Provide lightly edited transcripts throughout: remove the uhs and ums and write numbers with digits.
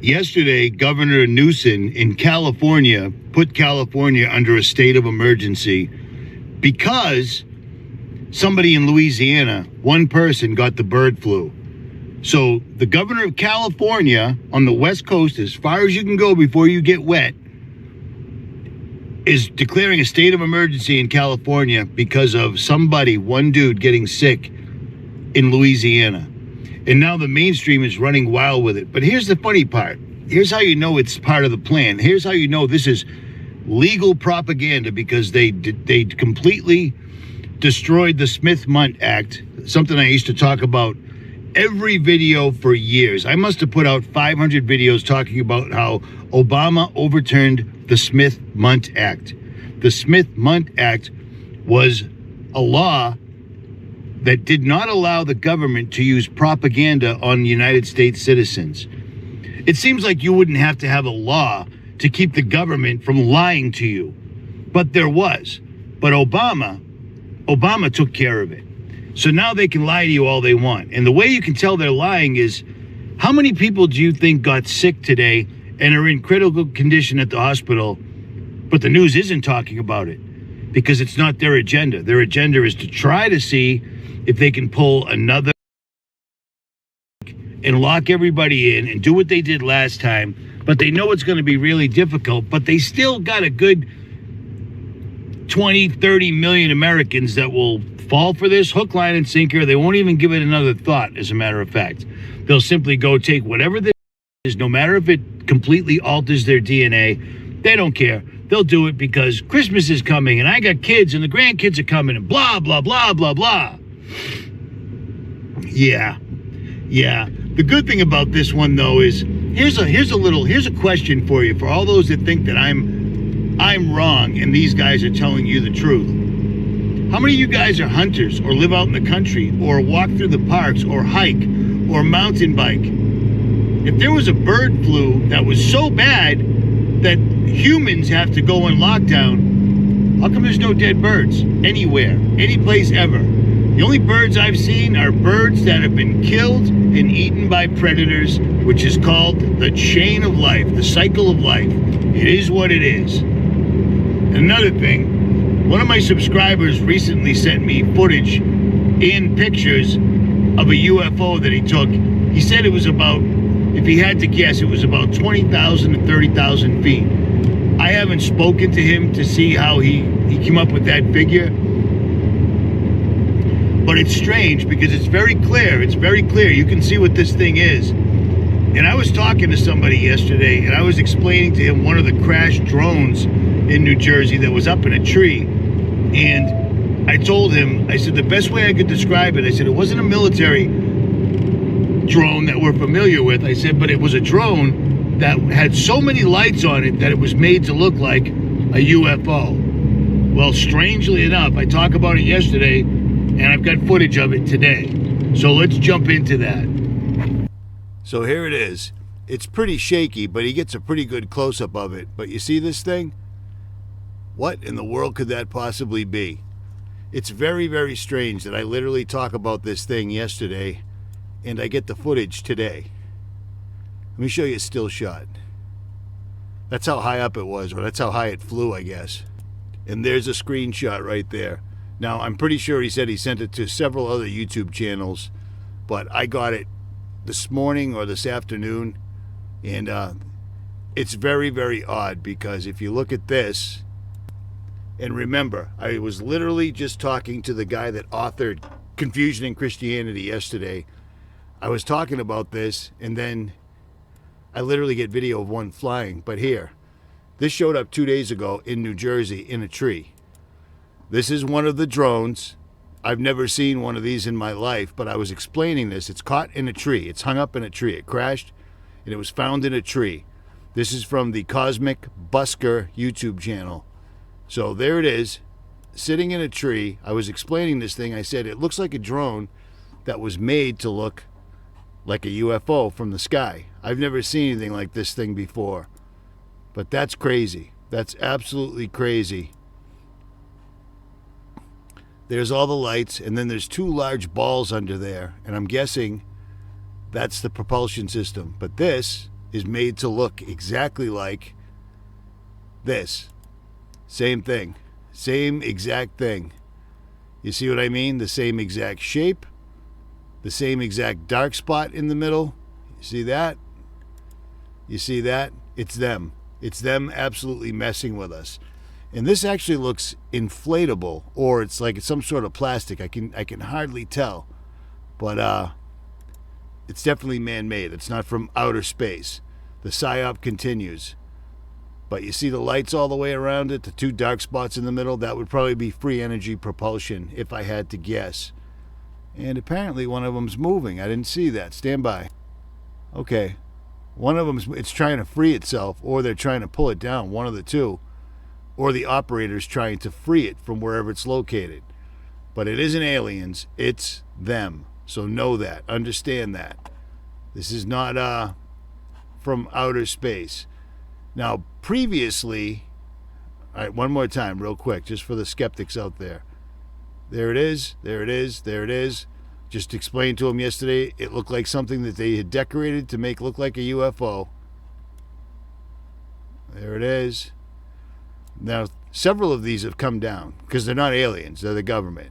Yesterday, Governor Newsom in California put California under a state of emergency because somebody in Louisiana, one person, got the bird flu. So the governor of California on the West Coast, as far as you can go before you get wet, is declaring a state of emergency in California because of somebody, one dude, getting sick in Louisiana. And now the mainstream is running wild with it. But here's the funny part. Here's how you know it's part of the plan. Here's how you know this is legal propaganda, because they completely destroyed the 𝗦𝗵𝗿𝗶 Act, something I used to talk about every video for years. I must have put out 500 videos talking about how Obama overturned the 𝗦𝗵𝗿𝗶 Act. The 𝗦𝗵𝗿𝗶 Act was a law that did not allow the government to use propaganda on United States citizens. It seems like you wouldn't have to have a law to keep the government from lying to you, but there was. But Obama took care of it. So now they can lie to you all they want. And the way you can tell they're lying is, how many people do you think got sick today and are in critical condition at the hospital, but the news isn't talking about it? Because it's not their agenda. Their agenda is to try to see if they can pull another and lock everybody in and do what they did last time. But they know it's going to be really difficult, but they still got a good 20, 30 million Americans that will fall for this hook, line, and sinker. They won't even give it another thought, as a matter of fact. They'll simply go take whatever this is, no matter if it completely alters their DNA. They don't care. They'll do it because Christmas is coming, and I got kids, and the grandkids are coming, and blah, blah, blah, blah, blah. Yeah. The good thing about this one, though, is here's a question for you, for all those that think that I'm wrong and these guys are telling you the truth. How many of you guys are hunters, or live out in the country, or walk through the parks, or hike, or mountain bike? If there was a bird flu that was so bad that humans have to go in lockdown, how come there's no dead birds anywhere, any place ever? The only birds I've seen are birds that have been killed and eaten by predators, which is called the chain of life, the cycle of life. It is what it is. Another thing, one of my subscribers recently sent me footage and pictures of a UFO that he took. He said it was about, if he had to guess, it was about 20,000 to 30,000 feet. I haven't spoken to him to see how he came up with that figure. But it's strange because it's very clear. It's very clear. You can see what this thing is. And I was talking to somebody yesterday, and I was explaining to him one of the crashed drones in New Jersey that was up in a tree. And I told him, I said, the best way I could describe it, I said, it wasn't a military drone that we're familiar with. I said, but it was a drone that had so many lights on it that it was made to look like a UFO. Well, strangely enough, I talked about it yesterday, and I've got footage of it today. So let's jump into that. So here it is. It's pretty shaky, but he gets a pretty good close-up of it. But you see this thing? What in the world could that possibly be? It's very, very strange that I literally talk about this thing yesterday, and I get the footage today. Let me show you a still shot. That's how high up it was, or that's how high it flew, I guess. And there's a screenshot right there. Now, I'm pretty sure he said he sent it to several other YouTube channels, but I got it this morning or this afternoon, and it's very, very odd, because if you look at this, and remember, I was literally just talking to the guy that authored Confusion in Christianity yesterday. I was talking about this, and then I literally get video of one flying. But here, this showed up 2 days ago in New Jersey in a tree. This is one of the drones. I've never seen one of these in my life, but I was explaining this. It's caught in a tree. It's hung up in a tree. It crashed, and it was found in a tree. This is from the 𝗏𝗵𝗿𝗶𝗍 YouTube channel. So there it is, sitting in a tree. I was explaining this thing. I said, it looks like a drone that was made to look like a UFO from the sky. I've never seen anything like this thing before. But that's crazy. That's absolutely crazy. There's all the lights, and then there's two large balls under there, and I'm guessing that's the propulsion system. But this is made to look exactly like this. Same thing. Same exact thing. You see what I mean? The same exact shape. The same exact dark spot in the middle. You see that? You see that? It's them. It's them absolutely messing with us. And this actually looks inflatable, or it's like some sort of plastic. I can hardly tell. But it's definitely man-made. It's not from outer space. The PSYOP continues. But you see the lights all the way around it, the two dark spots in the middle? That would probably be free energy propulsion, if I had to guess. And apparently one of them's moving. I didn't see that. Stand by. Okay. One of them's, it's trying to free itself, or they're trying to pull it down, one of the two. Or the operator's trying to free it from wherever it's located. But it isn't aliens, it's them. So know that. Understand that. This is not from outer space. Now, previously, all right, one more time, real quick, just for the skeptics out there. There it is, there it is, there it is. Just explained to them yesterday, it looked like something that they had decorated to make look like a UFO. There it is. Now, several of these have come down, because they're not aliens, they're the government.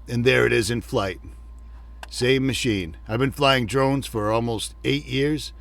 And there it is in flight. Same machine. I've been flying drones for almost 8 years.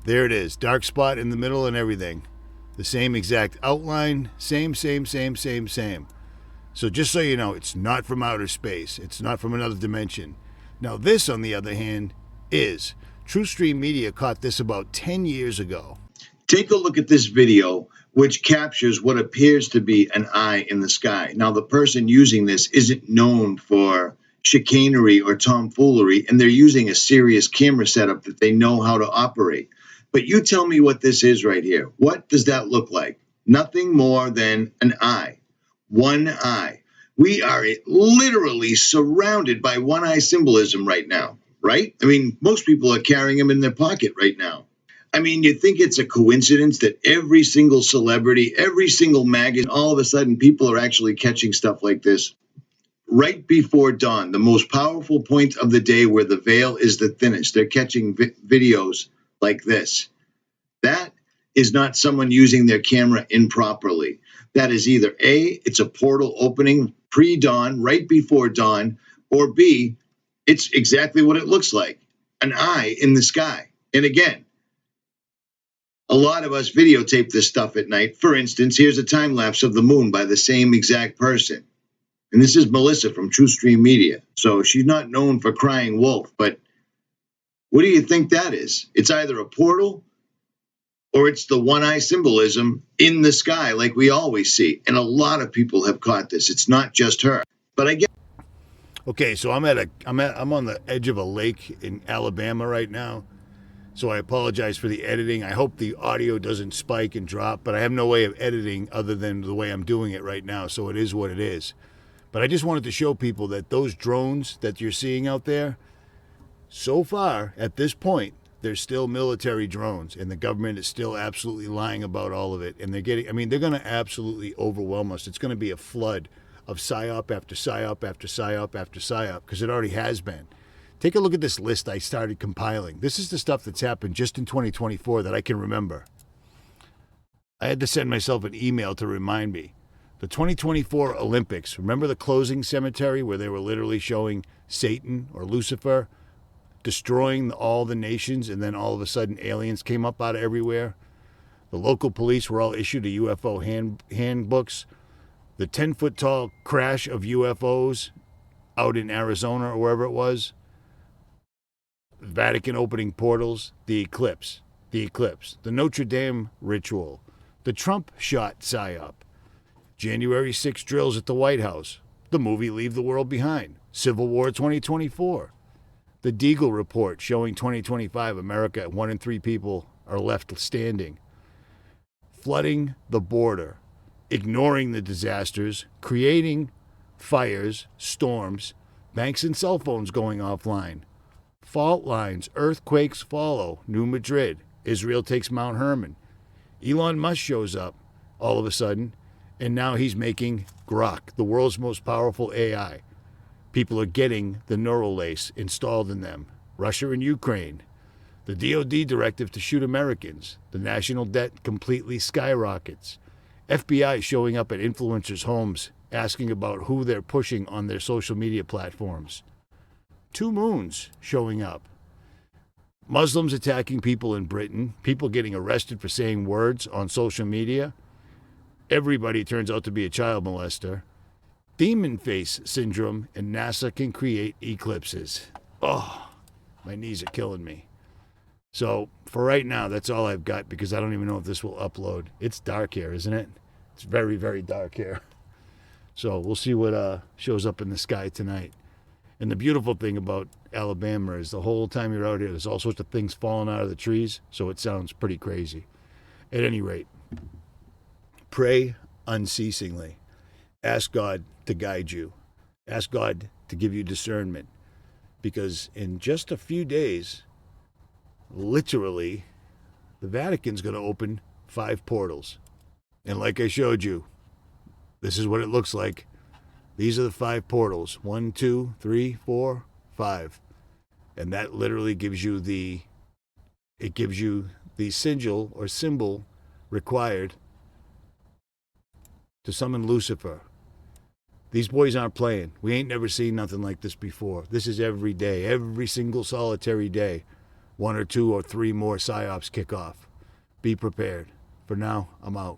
There it is, dark spot in the middle and everything. The same exact outline, same. So just so you know, it's not from outer space. It's not from another dimension. Now this, on the other hand, is. TrueStream Media caught this about 10 years ago. Take a look at this video, which captures what appears to be an eye in the sky. Now, the person using this isn't known for chicanery or tomfoolery, and they're using a serious camera setup that they know how to operate. But you tell me what this is right here. What does that look like? Nothing more than an eye. One eye. We are literally surrounded by one eye symbolism right now, right? I mean, most people are carrying them in their pocket right now. I mean, you think it's a coincidence that every single celebrity, every single magazine, all of a sudden people are actually catching stuff like this right before dawn, the most powerful point of the day where the veil is the thinnest. They're catching videos like this. That is not someone using their camera improperly. That is either A, it's a portal opening pre-dawn, right before dawn, or B, it's exactly what it looks like, an eye in the sky. And again, a lot of us videotape this stuff at night. For instance, here's a time lapse of the moon by the same exact person. And this is Melissa from TrueStream Media. So she's not known for crying wolf, but what do you think that is? It's either a portal or it's the one eye symbolism in the sky like we always see. And a lot of people have caught this. It's not just her. But I get. Okay, so I'm on the edge of a lake in Alabama right now. So I apologize for the editing. I hope the audio doesn't spike and drop, but I have no way of editing other than the way I'm doing it right now. So it is what it is. But I just wanted to show people that those drones that you're seeing out there, so far, at this point, they're still military drones, and the government is still absolutely lying about all of it. And they're going to absolutely overwhelm us. It's going to be a flood of PSYOP after PSYOP after PSYOP after PSYOP, because it already has been. Take a look at this list I started compiling. This is the stuff that's happened just in 2024 that I can remember. I had to send myself an email to remind me. The 2024 Olympics, remember the closing cemetery where they were literally showing Satan or Lucifer destroying all the nations, and then all of a sudden aliens came up out of everywhere? The local police were all issued a UFO handbooks. The 10-foot tall crash of UFOs out in Arizona or wherever it was. Vatican opening portals. The eclipse. The Notre Dame ritual. The Trump shot PSYOP. January 6 drills at the White House. The movie Leave the World Behind. Civil War 2024. The Deagle report showing 2025 America, 1 in 3 people are left standing. Flooding the border. Ignoring the disasters. Creating fires, storms, banks and cell phones going offline. Fault lines, earthquakes follow. New Madrid. Israel takes Mount Hermon. Elon Musk shows up all of a sudden, and now he's making Grok, the world's most powerful AI. People are getting the neural lace installed in them. Russia and Ukraine. The DOD directive to shoot Americans. The national debt completely skyrockets. FBI showing up at influencers' homes asking about who they're pushing on their social media platforms. 2 moons showing up. Muslims attacking people in Britain. People getting arrested for saying words on social media. Everybody turns out to be a child molester. Demon face syndrome, and NASA can create eclipses. Oh, my knees are killing me. So for right now, that's all I've got because I don't even know if this will upload. It's dark here, isn't it? It's very, very dark here. So we'll see what shows up in the sky tonight. And the beautiful thing about Alabama is the whole time you're out here, there's all sorts of things falling out of the trees, so it sounds pretty crazy. At any rate, pray unceasingly. Ask God to guide you. Ask God to give you discernment. Because in just a few days, literally, the Vatican's going to open 5 portals. And like I showed you, this is what it looks like. These are the 5 portals. 1, 2, 3, 4, 5. And that literally gives you the sigil or symbol required to summon Lucifer. These boys aren't playing. We ain't never seen nothing like this before. This is every day, every single solitary day. 1 or 2 or 3 more psyops kick off. Be prepared. For now, I'm out.